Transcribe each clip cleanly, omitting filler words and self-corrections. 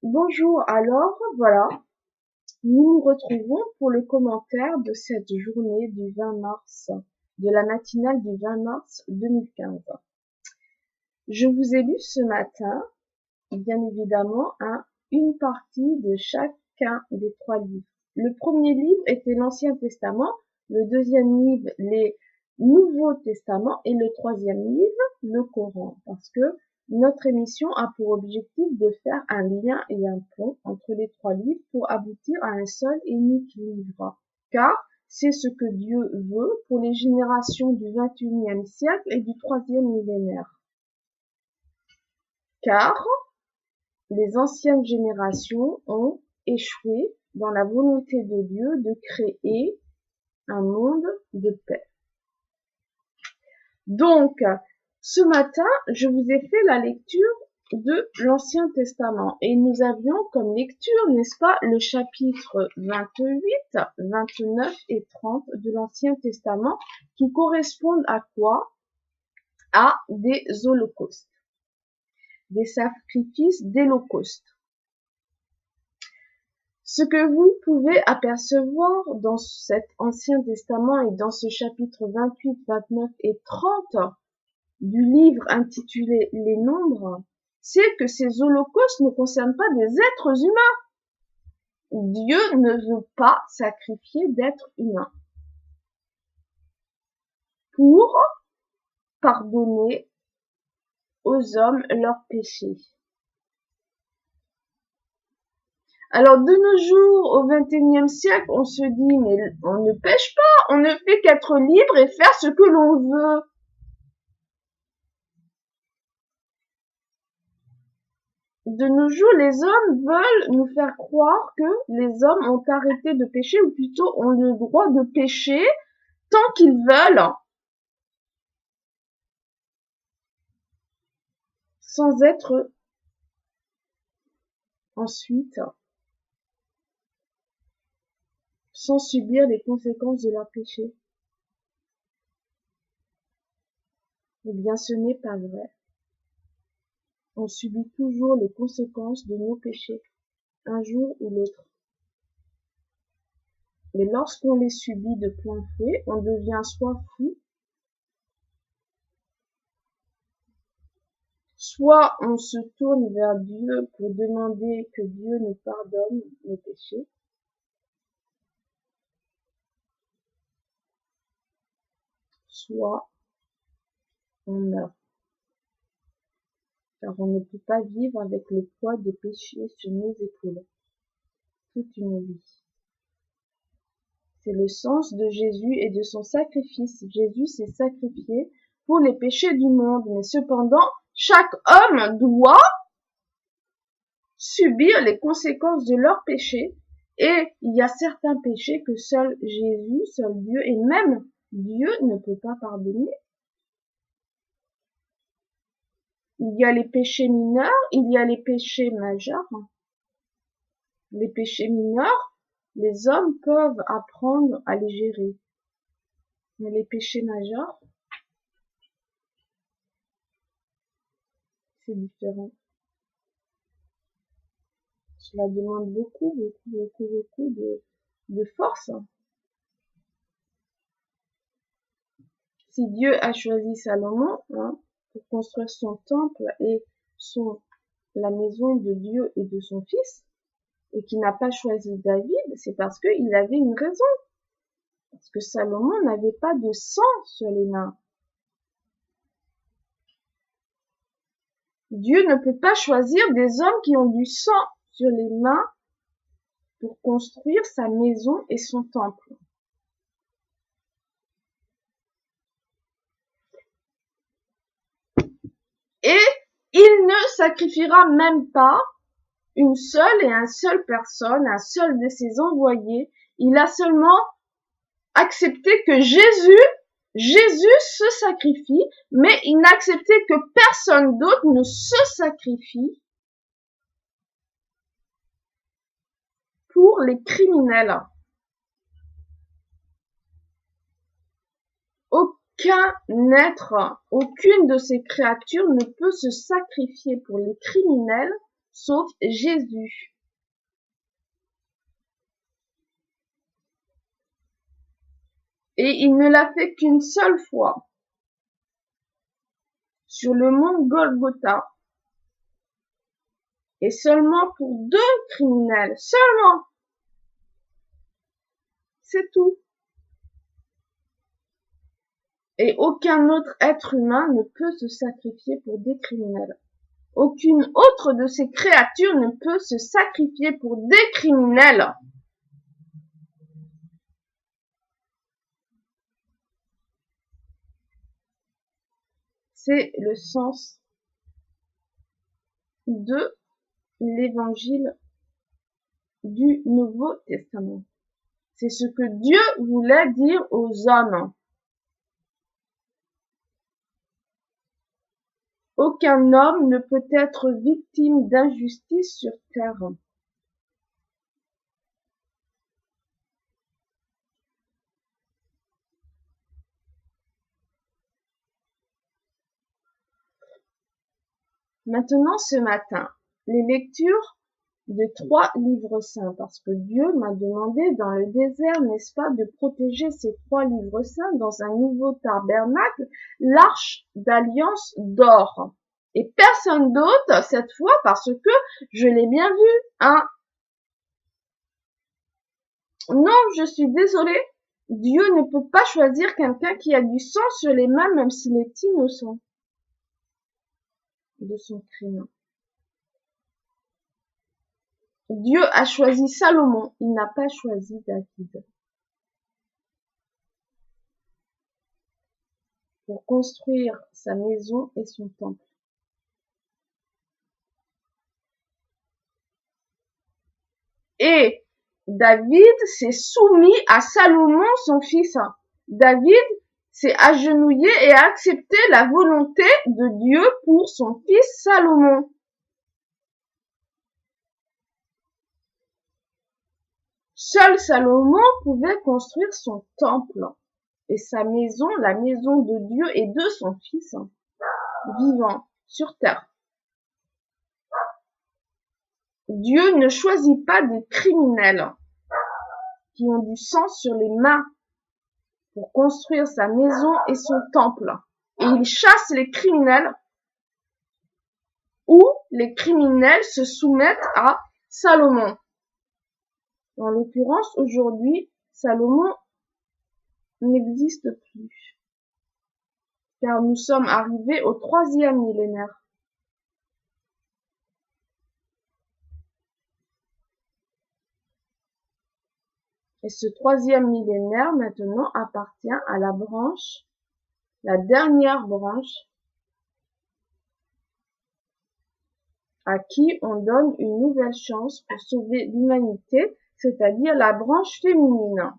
Bonjour, alors voilà, nous nous retrouvons pour le commentaire de cette journée du 20 mars, de la matinale du 20 mars 2015. Je vous ai lu ce matin, bien évidemment, une partie de chacun des trois livres. Le premier livre était l'Ancien Testament, le deuxième livre, les Nouveaux Testaments, et le troisième livre, le Coran, parce que notre émission a pour objectif de faire un lien et un pont entre les trois livres pour aboutir à un seul et unique livre. Car c'est ce que Dieu veut pour les générations du XXIe siècle et du troisième millénaire. Car les anciennes générations ont échoué dans la volonté de Dieu de créer un monde de paix. Donc, ce matin, je vous ai fait la lecture de l'Ancien Testament et nous avions comme lecture, n'est-ce pas, le chapitre 28, 29 et 30 de l'Ancien Testament qui correspondent à quoi? À des holocaustes, des sacrifices d'holocauste. Ce que vous pouvez apercevoir dans cet Ancien Testament et dans ce chapitre 28, 29 et 30 du livre intitulé Les Nombres, c'est que ces holocaustes ne concernent pas des êtres humains. Dieu ne veut pas sacrifier d'êtres humains pour pardonner aux hommes leurs péchés. Alors, de nos jours, au XXIe siècle, on se dit, mais on ne pêche pas, on ne fait qu'être libre et faire ce que l'on veut. De nos jours, les hommes veulent nous faire croire que les hommes ont arrêté de pécher, ou plutôt ont le droit de pécher tant qu'ils veulent, sans être ensuite, sans subir les conséquences de leur péché. Eh bien, ce n'est pas vrai. On subit toujours les conséquences de nos péchés, un jour ou l'autre. Mais lorsqu'on les subit de plein fouet, on devient soit fou, soit on se tourne vers Dieu pour demander que Dieu nous pardonne nos péchés, soit on meurt. Car on ne peut pas vivre avec le poids des péchés sur nos épaules toute une vie. C'est le sens de Jésus et de son sacrifice. Jésus s'est sacrifié pour les péchés du monde, mais cependant, chaque homme doit subir les conséquences de leurs péchés, et il y a certains péchés que seul Jésus, seul Dieu, et même Dieu ne peut pas pardonner. Il y a les péchés mineurs, il y a les péchés majeurs. Les péchés mineurs, les hommes peuvent apprendre à les gérer. Mais les péchés majeurs, c'est différent. Cela demande beaucoup de force. Si Dieu a choisi Salomon pour construire son temple et la maison de Dieu et de son fils, et qu'il n'a pas choisi David, c'est parce qu'il avait une raison. Parce que Salomon n'avait pas de sang sur les mains. Dieu ne peut pas choisir des hommes qui ont du sang sur les mains pour construire sa maison et son temple. Et il ne sacrifiera même pas une seule et un seule personne, un seul de ses envoyés. Il a seulement accepté que Jésus se sacrifie, mais il n'a accepté que personne d'autre ne se sacrifie pour les criminels. Aucun être, aucune de ces créatures ne peut se sacrifier pour les criminels, sauf Jésus. Et il ne l'a fait qu'une seule fois, sur le mont Golgotha, et seulement pour 2 criminels, seulement. C'est tout. Et aucun autre être humain ne peut se sacrifier pour des criminels. Aucune autre de ces créatures ne peut se sacrifier pour des criminels. C'est le sens de l'évangile du Nouveau Testament. C'est ce que Dieu voulait dire aux hommes. Aucun homme ne peut être victime d'injustice sur terre. Maintenant, ce matin, les lectures de 3 livres saints, parce que Dieu m'a demandé dans le désert, n'est-ce pas, de protéger ces 3 livres saints dans un nouveau tabernacle, l'arche d'alliance d'or. Et personne d'autre cette fois, parce que je l'ai bien vu, hein. Non, je suis désolée, Dieu ne peut pas choisir quelqu'un qui a du sang sur les mains, même s'il est innocent de son crime. Dieu a choisi Salomon, il n'a pas choisi David. Pour construire sa maison et son temple. Et David s'est soumis à Salomon, son fils. David s'est agenouillé et a accepté la volonté de Dieu pour son fils Salomon. Seul Salomon pouvait construire son temple et sa maison, la maison de Dieu et de son fils vivant sur terre. Dieu ne choisit pas des criminels qui ont du sang sur les mains pour construire sa maison et son temple. Et il chasse les criminels ou les criminels se soumettent à Salomon. En l'occurrence, aujourd'hui, Salomon n'existe plus, car nous sommes arrivés au 3e millénaire. Et ce 3e millénaire, maintenant, appartient à la branche, la dernière branche, à qui on donne une nouvelle chance pour sauver l'humanité, c'est-à-dire la branche féminine.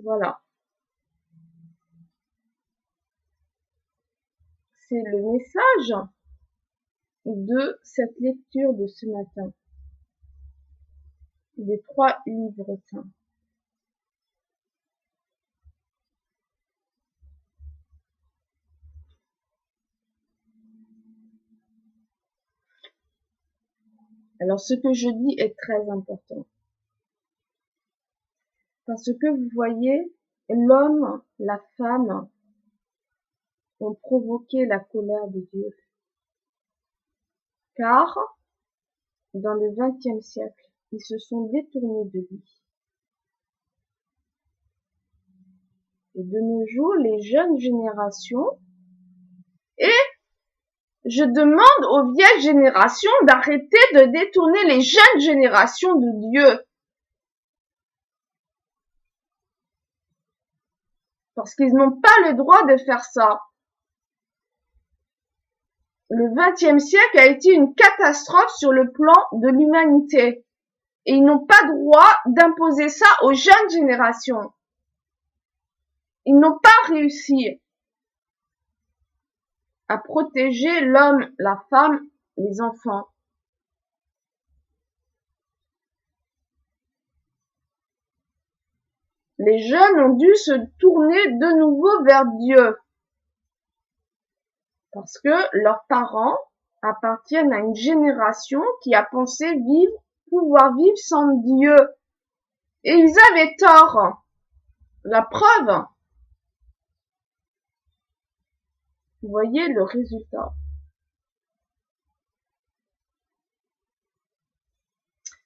Voilà. C'est le message de cette lecture de ce matin, des 3 livres saints. Alors, ce que je dis est très important. Parce que vous voyez, l'homme, la femme ont provoqué la colère de Dieu. Car, dans le XXe siècle, ils se sont détournés de lui. Et de nos jours, les jeunes générations, et je demande aux vieilles générations d'arrêter de détourner les jeunes générations de Dieu. Parce qu'ils n'ont pas le droit de faire ça. Le XXe siècle a été une catastrophe sur le plan de l'humanité. Et ils n'ont pas droit d'imposer ça aux jeunes générations. Ils n'ont pas réussi à protéger l'homme, la femme, les enfants. les jeunes ont dû se tourner de nouveau vers Dieu. Parce que leurs parents appartiennent à une génération qui a pensé pouvoir vivre sans Dieu. Et ils avaient tort. La preuve. Vous voyez le résultat.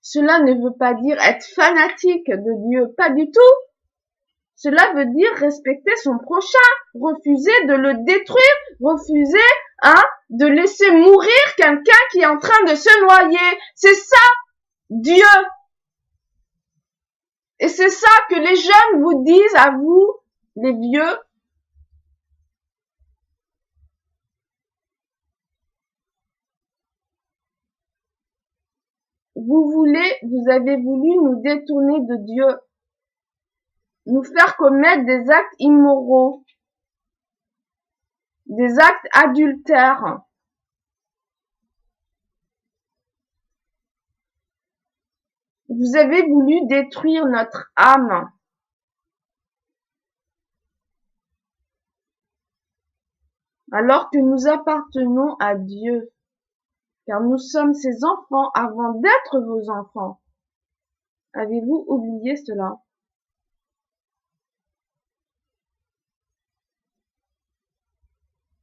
Cela ne veut pas dire être fanatique de Dieu, pas du tout. Cela veut dire respecter son prochain, refuser de le détruire, refuser, de laisser mourir quelqu'un qui est en train de se noyer. C'est ça, Dieu. Et c'est ça que les jeunes vous disent à vous, les vieux. Vous avez voulu nous détourner de Dieu, nous faire commettre des actes immoraux, des actes adultères. Vous avez voulu détruire notre âme. Alors que nous appartenons à Dieu, car nous sommes ses enfants avant d'être vos enfants. Avez-vous oublié cela?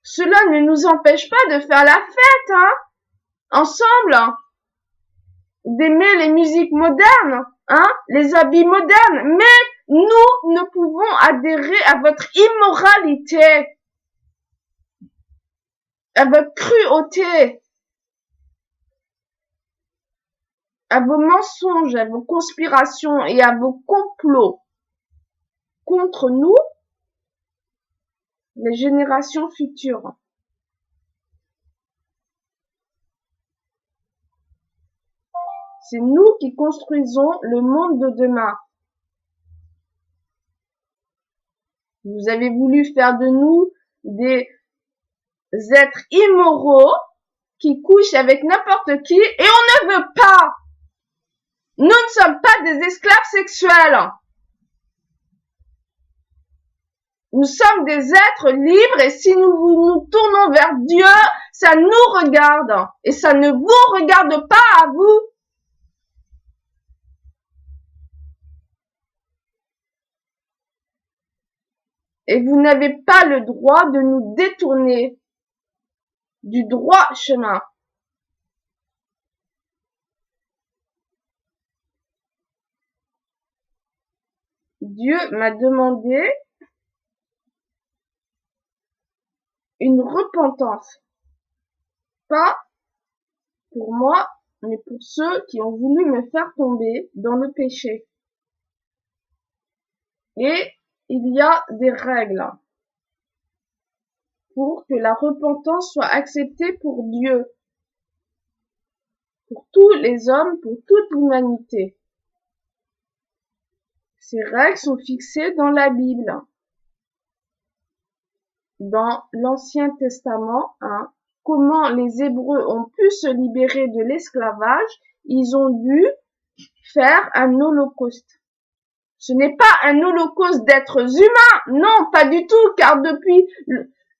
Cela ne nous empêche pas de faire la fête, ensemble, d'aimer les musiques modernes, les habits modernes, mais nous ne pouvons adhérer à votre immoralité, à votre cruauté, à vos mensonges, à vos conspirations et à vos complots contre nous, les générations futures. C'est nous qui construisons le monde de demain. Vous avez voulu faire de nous des êtres immoraux qui couchent avec n'importe qui et on ne veut pas. Nous ne sommes pas des esclaves sexuels. Nous sommes des êtres libres et si nous nous tournons vers Dieu, ça nous regarde et ça ne vous regarde pas à vous. Et vous n'avez pas le droit de nous détourner du droit chemin. Dieu m'a demandé une repentance. Pas pour moi, mais pour ceux qui ont voulu me faire tomber dans le péché. Et il y a des règles pour que la repentance soit acceptée pour Dieu, pour tous les hommes, pour toute l'humanité. Ces règles sont fixées dans la Bible. Dans l'Ancien Testament, comment les Hébreux ont pu se libérer de l'esclavage, ils ont dû faire un holocauste. Ce n'est pas un holocauste d'êtres humains, non, pas du tout, car depuis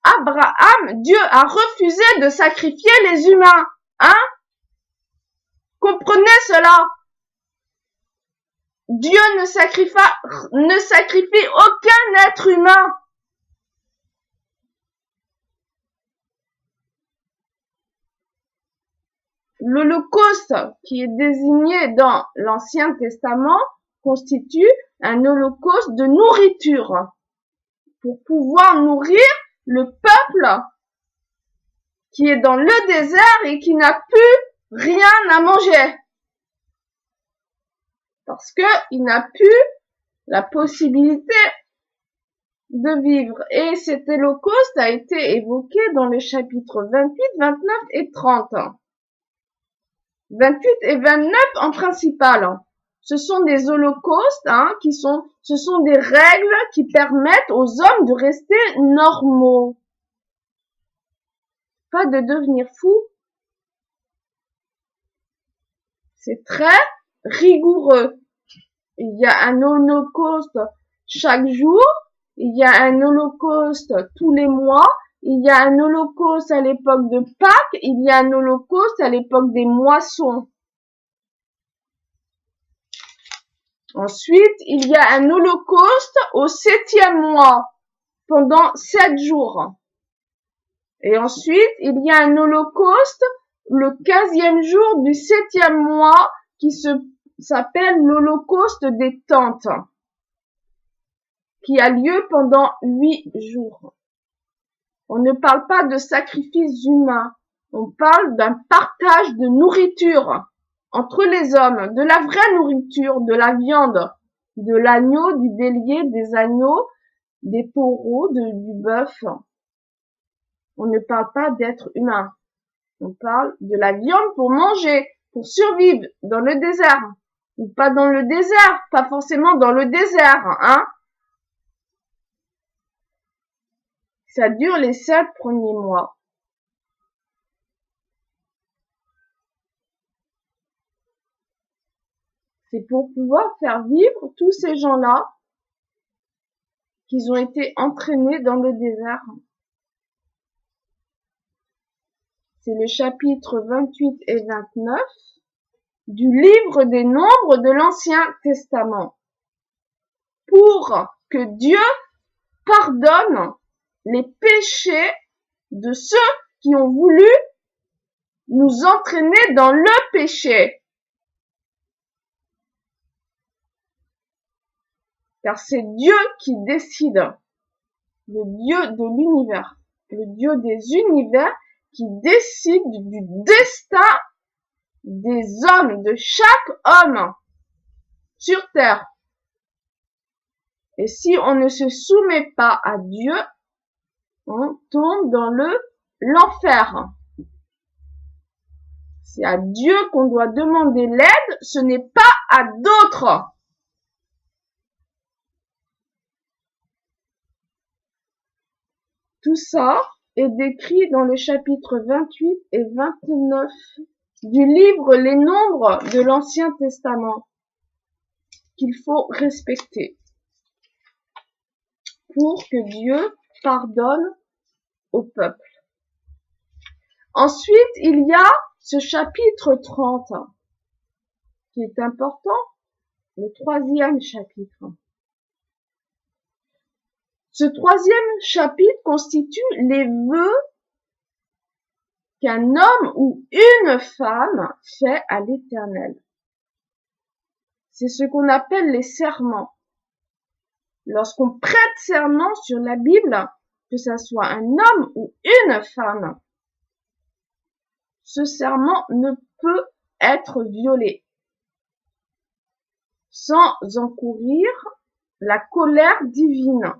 Abraham, Dieu a refusé de sacrifier les humains, Comprenez cela. Dieu ne sacrifie aucun être humain. L'Holocauste, qui est désigné dans l'Ancien Testament, constitue un holocauste de nourriture pour pouvoir nourrir le peuple qui est dans le désert et qui n'a plus rien à manger. Parce que il n'a plus la possibilité de vivre. Et cet holocauste a été évoqué dans les chapitres 28, 29 et 30. 28 et 29 en principal. Ce sont des holocaustes, ce sont des règles qui permettent aux hommes de rester normaux. Pas de devenir fou. C'est très rigoureux. Il y a un holocauste chaque jour, il y a un holocauste tous les mois, il y a un holocauste à l'époque de Pâques, il y a un holocauste à l'époque des moissons. Ensuite, il y a un holocauste au 7e mois, pendant 7 jours. Et ensuite, il y a un holocauste le 15e jour du 7e mois qui s'appelle l'holocauste des tentes, qui a lieu pendant 8 jours. On ne parle pas de sacrifice humain, on parle d'un partage de nourriture entre les hommes, de la vraie nourriture, de la viande, de l'agneau, du bélier, des agneaux, des taureaux, du bœuf. On ne parle pas d'être humain. On parle de la viande pour manger, pour survivre dans le désert. Ou pas dans le désert, pas forcément dans le désert, hein. Ça dure les 7 premiers mois. C'est pour pouvoir faire vivre tous ces gens-là qui ont été entraînés dans le désert. C'est le chapitre 28 et 29 du livre des Nombres de l'Ancien Testament. Pour que Dieu pardonne les péchés de ceux qui ont voulu nous entraîner dans le péché. Car c'est Dieu qui décide, le Dieu de l'univers, le Dieu des univers qui décide du destin des hommes, de chaque homme sur terre. Et si on ne se soumet pas à Dieu, on tombe dans l'enfer. C'est à Dieu qu'on doit demander l'aide, ce n'est pas à d'autres. Tout ça est décrit dans le chapitre 28 et 29 du livre Les Nombres de l'Ancien Testament, qu'il faut respecter pour que Dieu pardonne au peuple. Ensuite, il y a ce chapitre 30 qui est important, le 3e chapitre. Ce 3e chapitre constitue les vœux qu'un homme ou une femme fait à l'Éternel. C'est ce qu'on appelle les serments. Lorsqu'on prête serment sur la Bible, que ça soit un homme ou une femme, ce serment ne peut être violé sans encourir la colère divine.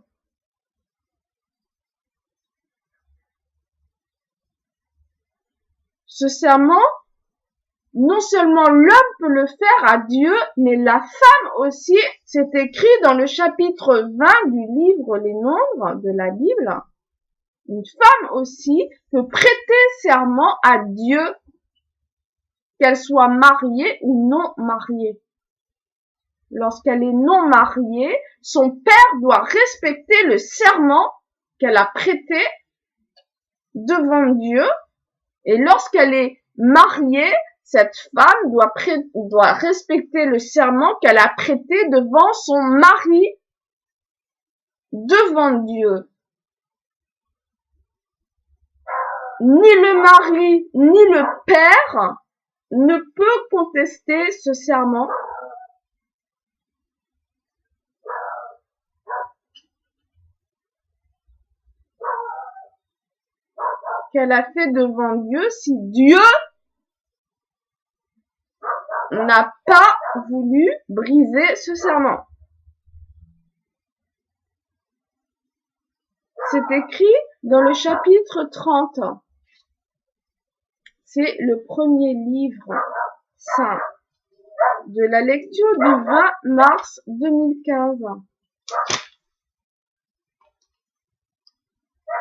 Ce serment, non seulement l'homme peut le faire à Dieu, mais la femme aussi, c'est écrit dans le chapitre 20 du livre Les Nombres de la Bible. Une femme aussi peut prêter serment à Dieu, qu'elle soit mariée ou non mariée. Lorsqu'elle est non mariée, son père doit respecter le serment qu'elle a prêté devant Dieu. Et lorsqu'elle est mariée, cette femme doit respecter le serment qu'elle a prêté devant son mari, devant Dieu. Ni le mari, ni le père ne peut contester ce serment. Qu'elle a fait devant Dieu si Dieu n'a pas voulu briser ce serment. C'est écrit dans le chapitre 30. C'est le premier livre saint de la lecture du 20 mars 2015.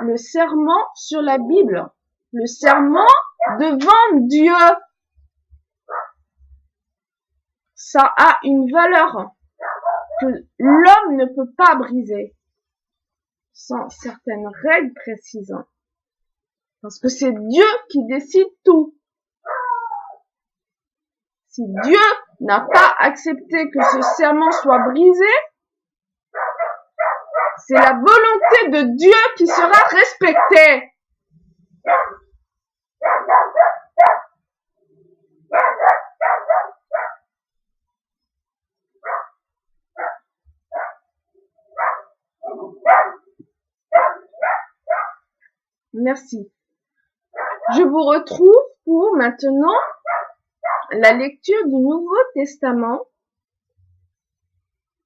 Le serment sur la Bible, le serment devant Dieu, ça a une valeur. que l'homme ne peut pas briser sans certaines règles précises. Parce que c'est Dieu qui décide tout. Si Dieu n'a pas accepté que ce serment soit brisé, c'est la volonté de Dieu qui sera respectée. Merci. Je vous retrouve pour maintenant la lecture du Nouveau Testament,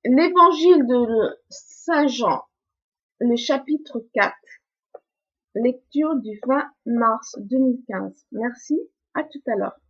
l'évangile de Saint Jean, le chapitre 4, lecture du 20 mars 2015. Merci, à tout à l'heure.